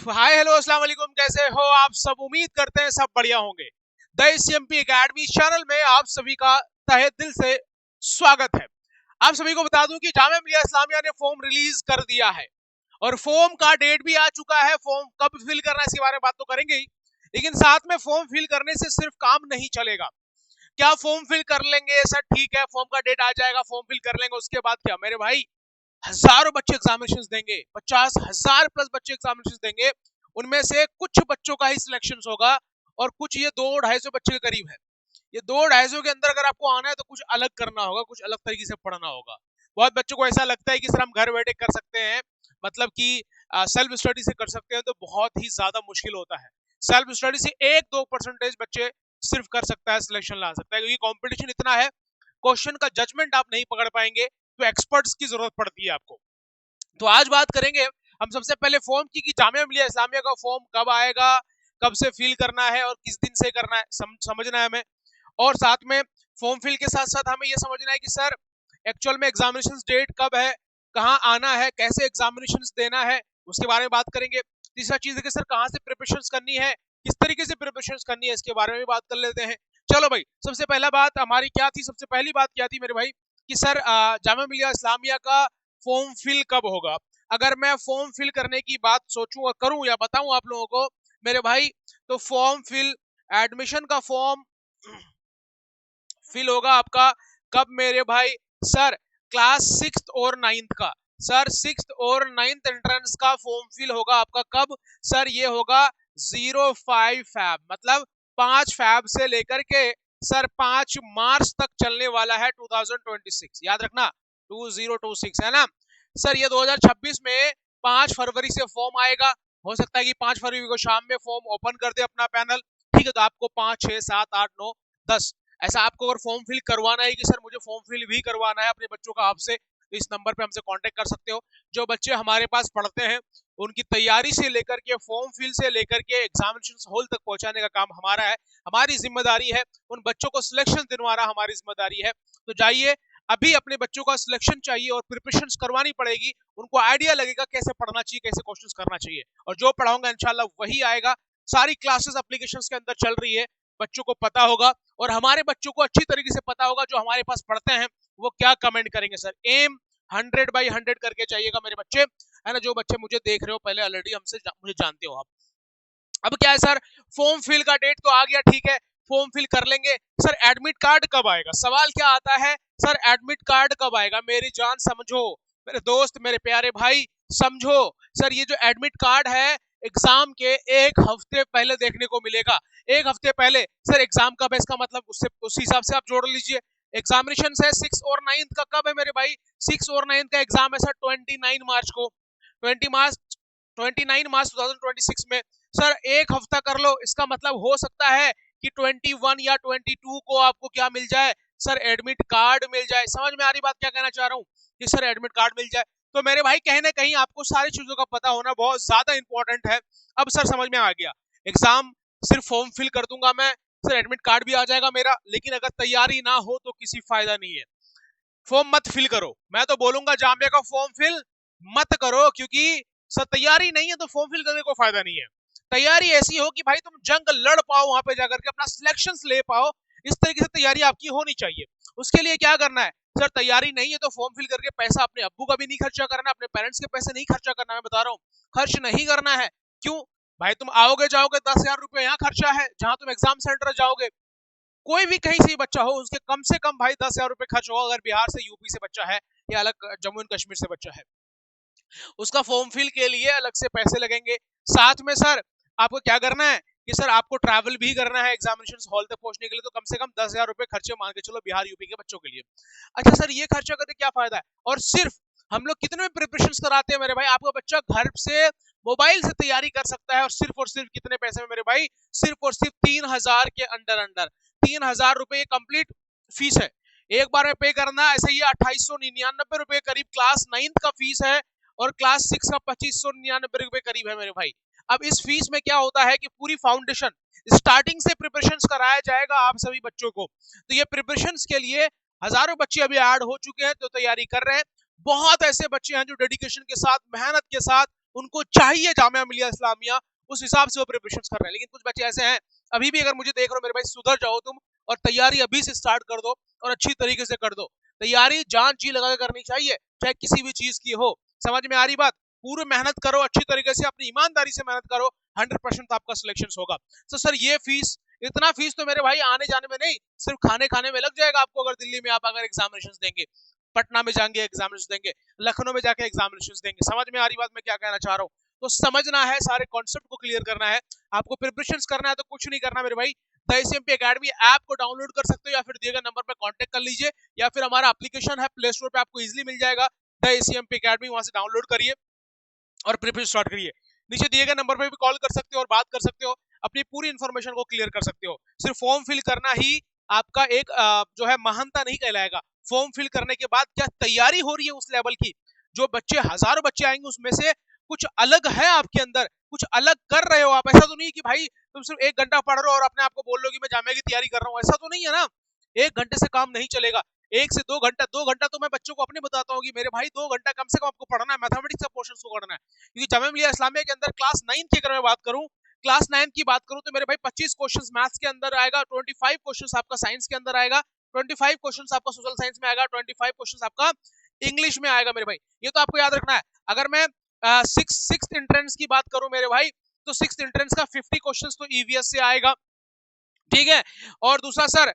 Hi hello अस्सलाम वालेकुम, कैसे हो आप सब। उम्मीद करते हैं सब बढ़िया होंगे। द एसएमपी एकेडमी चैनल में आप सभी का तहे दिल से स्वागत है। आप सभी को बता दूं कि जामिया मिलिया इस्लामिया ने फॉर्म रिलीज कर दिया है और फॉर्म का डेट भी आ चुका है। फॉर्म कब फिल करना है इसके बारे में बात तो करेंगे ही, लेकिन साथ में फॉर्म फिल करने से सिर्फ काम नहीं चलेगा। क्या फॉर्म फिल कर लेंगे सर, ठीक है, फॉर्म का डेट आ जाएगा, फॉर्म फिल कर लेंगे, उसके बाद क्या मेरे भाई? हजारों बच्चे एग्जामिनेशन देंगे, 50,000 प्लस बच्चे एग्जामिनेशन देंगे। उनमें से कुछ बच्चों का ही सिलेक्शन होगा और कुछ ये 200-250 बच्चे के करीब है। ये 200-250 के अंदर अगर आपको आना है तो कुछ अलग करना होगा, कुछ अलग तरीके से पढ़ना होगा। बहुत बच्चों को ऐसा लगता है कि सर हम घर बैठे कर सकते हैं, मतलब कि सेल्फ स्टडी से कर सकते हैं, तो बहुत ही ज्यादा मुश्किल होता है। सेल्फ स्टडी से 1-2% बच्चे सिर्फ कर सकता है, सिलेक्शन ला सकता है, क्योंकि कंपटीशन इतना है, क्वेश्चन का जजमेंट आप नहीं पकड़ पाएंगे, तो एक्सपर्ट्स की जरूरत पड़ती है आपको। तो आज बात करेंगे हम सबसे पहले फॉर्म की कि जामिया मिलिया इस्लामिया का फॉर्म कब आएगा, कब से फिल करना है और किस दिन से करना है, समझना है हमें। और साथ में फॉर्म फिल के साथ साथ हमें यह समझना है कि सर एक्चुअल में एग्जामिनेशन डेट कब है, कहाँ आना है, कैसे एग्जामिनेशन देना है, उसके बारे में बात करेंगे। तीसरा चीज है कि सर कहाँ से प्रिपरेशन करनी है, किस तरीके से प्रिपरेशन करनी है, इसके बारे में भी बात कर लेते हैं। चलो भाई, सबसे पहला बात हमारी क्या थी, सबसे पहली बात क्या थी मेरे भाई कि सर जामिया मिलिया इस्लामिया का फॉर्म फिल कब होगा। अगर मैं फॉर्म फिल करने की बात सोचूं और करूं या बताऊं आप लोगों को मेरे भाई, तो फॉर्म फिल, एडमिशन का फॉर्म फिल होगा आपका कब मेरे भाई? सर क्लास 6 और 9 का, सर 6 और 9 एंट्रेंस का फॉर्म फिल होगा आपका कब? सर ये होगा 05 फैब, मतलब 5 फैब से लेकर के सर 5 मार्च तक चलने वाला है 2026, याद रखना 2026 है ना सर। ये 2026 में 5 फरवरी से फॉर्म आएगा। हो सकता है कि 5 फरवरी को शाम में फॉर्म ओपन कर दे अपना पैनल, ठीक है, तो आपको 5, 6, 7, 8, 9, 10 ऐसा आपको अगर फॉर्म फिल करवाना है कि सर मुझे फॉर्म फिल भी करवाना है अपने बच्चों का आपसे, तो इस नंबर पे हमसे कांटेक्ट कर सकते हो। जो बच्चे हमारे पास पढ़ते हैं उनकी तैयारी से लेकर के फॉर्म फिल से लेकर के एग्जामिनेशन हॉल तक पहुंचाने का काम हमारा है, हमारी जिम्मेदारी है। उन बच्चों को सिलेक्शन दिलवाना हमारी जिम्मेदारी है। तो जाइए, अभी अपने बच्चों का सिलेक्शन चाहिए और प्रिपरेशन करवानी पड़ेगी, उनको आइडिया लगेगा कैसे पढ़ना चाहिए, कैसे क्वेश्चन करना चाहिए, और जो पढ़ाऊंगा इंशाल्लाह वही आएगा। सारी क्लासेस एप्लीकेशंस के अंदर चल रही है, बच्चों को पता होगा और हमारे बच्चों को अच्छी तरीके से पता होगा जो हमारे पास पढ़ते हैं वो क्या कमेंट करेंगे। सर एम 100/100 करके चाहिएगा मेरे बच्चे, है ना। जो बच्चे मुझे देख रहे हो पहले ऑलरेडी हमसे मुझे जानते हो आप। अब क्या है सर, फॉर्म फिल का डेट तो आ गया, ठीक है, फॉर्म फिल कर लेंगे। सर एडमिट कार्ड कब आएगा? सवाल क्या आता है, सर एडमिट कार्ड कब आएगा? मेरी जान समझो, मेरे दोस्त, मेरे प्यारे भाई समझो। सर ये जो एडमिट कार्ड है एग्जाम के 1 हफ्ते पहले देखने को मिलेगा। 1 हफ्ते पहले। सर एग्जाम कब है, इसका मतलब उससे उस हिसाब से आप जोड़ लीजिए। एग्जामिनेशन है 6 और 9 का, कब है मेरे भाई? 6 और 9 का एग्जाम है सर 29 मार्च को, 29 मार्च 2026 में। सर 1 हफ्ता कर लो, इसका मतलब हो सकता है कि 21 या 22 को आपको क्या मिल जाए? सर एडमिट कार्ड मिल जाए। समझ में आ रही बात क्या कहना चाह रहा हूँ कि सर एडमिट कार्ड मिल जाए। तो मेरे भाई कहीं ना कहीं आपको सारी चीजों का पता होना बहुत ज्यादा इंपॉर्टेंट है। अब सर समझ में आ गया, एग्जाम सिर्फ फॉर्म फिल कर दूंगा मैं, सर एडमिट कार्ड भी आ जाएगा मेरा, लेकिन अगर तैयारी ना हो तो किसी फायदा नहीं है। फॉर्म मत फिल करो, मैं तो बोलूंगा जामिया का फॉर्म फिल मत करो, क्योंकि सर तैयारी नहीं है तो फॉर्म फिल करने को फायदा नहीं है। तैयारी ऐसी हो कि भाई तुम जंग लड़ पाओ, वहां पे जाकर के अपना सिलेक्शन ले पाओ, इस तरीके से तैयारी आपकी होनी चाहिए। उसके लिए क्या करना है सर, तैयारी नहीं है तो फॉर्म फिल करके पैसा अपने अब्बू का भी नहीं खर्चा करना, अपने पेरेंट्स के पैसे नहीं खर्चा करना, मैं बता रहा हूँ खर्च नहीं करना है। क्यों भाई? तुम आओगे जाओगे, 10,000 रुपये यहाँ खर्चा है, जहां तुम एग्जाम सेंटर जाओगे, कोई भी कहीं से बच्चा हो उसके कम से कम भाई 10,000 रुपये खर्च होगा। अगर बिहार से, यूपी से बच्चा है या अलग जम्मू एंड कश्मीर से बच्चा है, उसका फॉर्म फिल के लिए अलग से पैसे लगेंगे। साथ में सर आपको क्या करना है कि सर आपको ट्रैवल भी करना है एग्जामिनेशन हॉल तक पहुंचने के लिए, तो कम से कम 10,000 रुपये खर्चे मान के चलो बिहार यूपी के बच्चों के लिए। अच्छा सर ये खर्चा करके क्या फायदा है? और सिर्फ हम लोग कितने में प्रिपरेशन कराते हैं मेरे भाई? आपका बच्चा घर से मोबाइल से तैयारी कर सकता है, और सिर्फ कितने पैसे में मेरे भाई? सिर्फ और सिर्फ 3,000 के अंडर अंडर। 3,000 रुपये कंप्लीट फीस है, एक बार में पे करना। ऐसे ही 2,899 रुपये करीब क्लास 9 का फीस है, और क्लास 6 का 2,599 रुपये करीब है मेरे भाई। अब इस फीस में क्या होता है कि पूरी फाउंडेशन स्टार्टिंग से प्रिपरेशन कराया जाएगा आप सभी बच्चों को। तो ये प्रिपरेशन के लिए हजारों बच्चे अभी ऐड हो चुके हैं, तो तैयारी कर रहे हैं। बहुत ऐसे बच्चे हैं जो डेडिकेशन के साथ, मेहनत के साथ उनको चाहिए जामिया मिलिया इस्लामिया, उस हिसाब से वो प्रिपरेशन कर रहे हैं। लेकिन कुछ बच्चे ऐसे हैं, अभी भी अगर मुझे देख रहे हो मेरे भाई, सुधर जाओ तुम और तैयारी अभी से स्टार्ट कर दो और अच्छी तरीके से कर दो। तैयारी जान जी लगा के करनी चाहिए, चाहे किसी भी चीज की हो। समझ में आ रही बात? पूरी मेहनत करो, अच्छी तरीके से अपनी ईमानदारी से मेहनत करो, 100% आपका सिलेक्शन होगा। तो सर ये फीस, इतना फीस तो मेरे भाई आने जाने में नहीं, सिर्फ खाने खाने में लग जाएगा आपको, अगर दिल्ली में आप अगर एग्जामिनेशन देंगे, पटना में जाएंगे एग्जामिनेशन देंगे, लखनऊ में जाके एग्जामिनेशन देंगे। समझ में आ रही बात मैं क्या कहना चाह रहा हूँ? तो समझना है, सारे कॉन्सेप्ट को क्लियर करना है, आपको प्रिपरेशन करना है, तो कुछ नहीं करना मेरे भाई, द एसीएमपी एकेडमी ऐप को डाउनलोड कर सकते हो, या फिर दिए गए नंबर पर कांटेक्ट कर लीजिए, या फिर हमारा एप्लीकेशन है प्ले स्टोर पे, आपको इजीली मिल जाएगा द एसीएमपी एकेडमी, वहां से डाउनलोड करिए और प्रिपरेशन स्टार्ट करिए। नीचे दिए गए नंबर पर भी कॉल कर सकते हो और बात कर सकते हो, अपनी पूरी इंफॉर्मेशन को क्लियर कर सकते हो। सिर्फ फॉर्म फिल करना ही आपका एक जो है महानता नहीं कहलाएगा। फॉर्म फिल करने के बाद क्या तैयारी हो रही है उस लेवल की, जो बच्चे हजारों बच्चे आएंगे उसमें से कुछ अलग है आपके अंदर, कुछ अलग कर रहे हो आप। ऐसा तो नहीं कि भाई तुम सिर्फ 1 घंटा पढ़ रहे हो और अपने आप को बोल लो कि मैं जामिया की तैयारी कर रहा हूँ, ऐसा तो नहीं है ना। 1 घंटे से काम नहीं चलेगा, 1 से 2 घंटा, 2 घंटा तो मैं बच्चों को अपने बताता हूँ कि मेरे भाई 2 घंटा कम से कम आपको पढ़ना है, मैथमेटिक्स का पोर्शन को करना है। क्योंकि जामिया मिलिया इस्लामिया के अंदर क्लास 9 की अगर मैं बात करूं, क्लास 9 की बात करूं तो मेरे भाई 25 क्वेश्चंस मैथ्स के अंदर आएगा, 25 क्वेश्चंस आपका साइंस के अंदर आएगा, 25 क्वेश्चंस आपका सोशल साइंस में आएगा, 25 क्वेश्चंस आपका इंग्लिश में आएगा मेरे भाई। ये तो आपको याद रखना है। अगर मैं सिक्स एंट्रेंस की बात करूं मेरे भाई, तो सिक्स एंट्रेंस का 50 क्वेश्चंस तो ईवीएस से आएगा, ठीक है। और दूसरा सर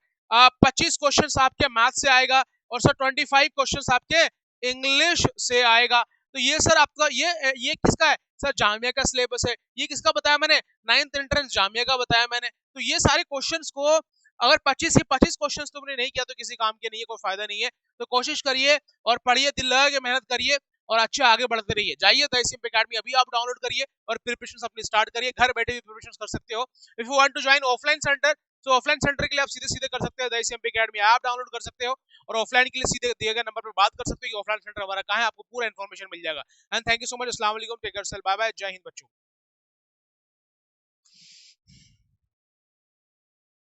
25 क्वेश्चंस आपके मैथ से आएगा, और सर 25 क्वेश्चंस आपके इंग्लिश से आएगा। तो ये सर आपका ये किसका है सर? जामिया का सिलेबस है। ये किसका बताया मैंने? 9th एंट्रेंस जामिया का बताया मैंने। तो ये सारे क्वेश्चंस को अगर 25 ही 25 क्वेश्चंस तुमने नहीं किया तो किसी काम के नहीं है, कोई फायदा नहीं है। तो कोशिश करिए और पढ़िए, दिल लगा के मेहनत करिए और अच्छे आगे बढ़ते रहिए। जाइए द एसीएमपी एकेडमी अभी आप डाउनलोड करिए और प्रिपरेशन अपनी स्टार्ट करिए, घर बैठे भी प्रिपरेशन कर सकते हो। If you want to join offline centre, तो ऑफलाइन सेंटर के लिए आप सीधे सीधे कर सकते हो, the ACMP academy app download कर सकते हो, और ऑफलाइन के लिए सीधे दिए गए नंबर पर बात कर सकते हो कि ऑफलाइन सेंटर हमारा कहाँ है, आपको पूरा इन्फॉर्मेशन मिल जाएगा। And thank you so much. अस्सलाम वालेकुम, टेक केयर, बाय बाय, जय हिंद बच्चों।